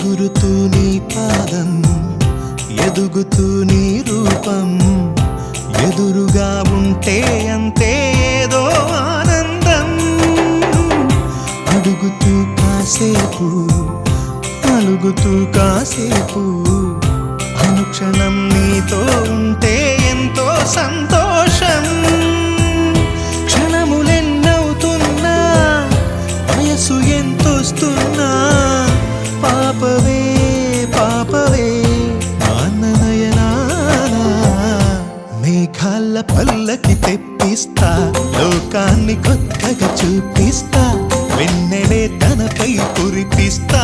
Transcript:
ఎగురుతూ నీ పాదం, ఎదుగుతూ నీ రూపం, ఎదురుగా ఉంటే అంతే ఏదో ఆనందం. అడుగుతూ కాసేపు, అలుగుతూ కాసేపు, అనుక్షణం నీతో ఉంటే ఎంతో సంతోషం. క్షణములెన్నవుతున్నా, వయసు ఎంతొస్తున్నా, పాపవే పాపవే నయనానా. మేఘాల పల్లకి తెప్పిస్తా, లోకాన్ని కొత్తగా చూపిస్తా, వెన్నెలే తనపై కురిపిస్తా.